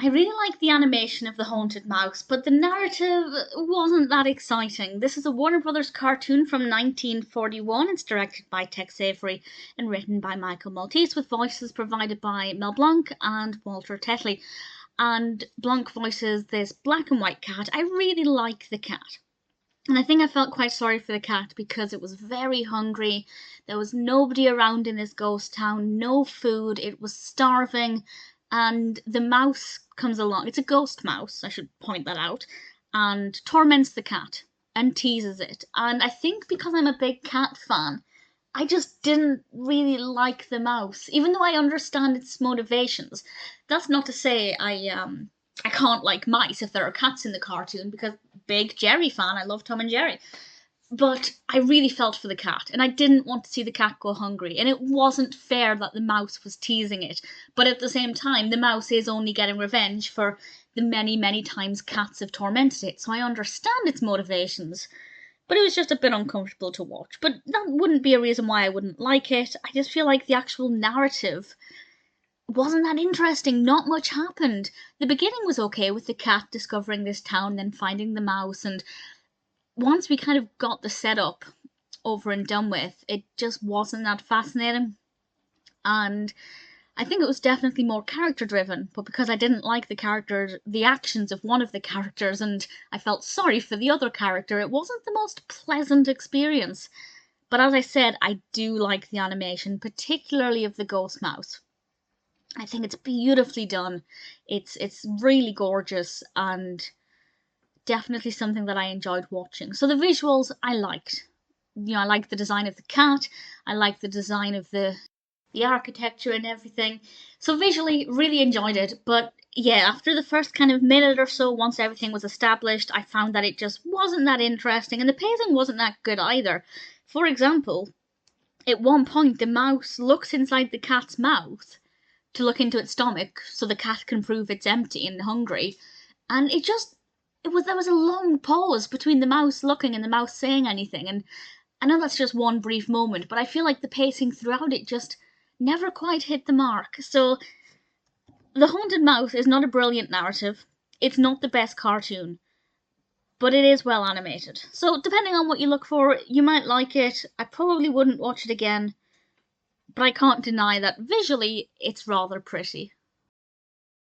I really like the animation of the haunted mouse, but the narrative wasn't that exciting. This is a Warner Brothers cartoon from 1941. It's directed by Tex Avery and written by Michael Maltese, with voices provided by Mel Blanc and Walter Tetley. And Blanc voices this black and white cat. I really like the cat. And I think I felt quite sorry for the cat because it was very hungry. There was nobody around in this ghost town, no food, it was starving, and the mouse comes along. It's a ghost mouse, I should point that out, and torments the cat and teases it. And I think because I'm a big cat fan, I just didn't really like the mouse, even though I understand its motivations. That's not to say I can't like mice if there are cats in the cartoon, because big Jerry fan, I love Tom and Jerry. But I really felt for the cat, and I didn't want to see the cat go hungry, and it wasn't fair that the mouse was teasing it. But at the same time, the mouse is only getting revenge for the many, many times cats have tormented it, so I understand its motivations. But it was just a bit uncomfortable to watch. But that wouldn't be a reason why I wouldn't like it. I just feel like the actual narrative wasn't that interesting. Not much happened. The beginning was okay with the cat discovering this town, then finding the mouse, and once we kind of got the setup over and done with, it just wasn't that fascinating. And I think it was definitely more character driven, but because I didn't like the actions of one of the characters, and I felt sorry for the other character, it wasn't the most pleasant experience. But as I said, I do like the animation, particularly of the ghost mouse. I think it's beautifully done. It's really gorgeous and definitely something that I enjoyed watching. So the visuals I liked. I liked the design of the cat. I liked the design of the architecture and everything. So visually, really enjoyed it. But yeah, after the first kind of minute or so, once everything was established, I found that it just wasn't that interesting, and the pacing wasn't that good either. For example, at one point, the mouse looks inside the cat's mouth to look into its stomach so the cat can prove it's empty and hungry. And there was a long pause between the mouse looking and the mouse saying anything. And I know that's just one brief moment, but I feel like the pacing throughout it just never quite hit the mark. So The Haunted Mouse is not a brilliant narrative. It's not the best cartoon, but it is well animated. So depending on what you look for, you might like it. I probably wouldn't watch it again, but I can't deny that visually it's rather pretty.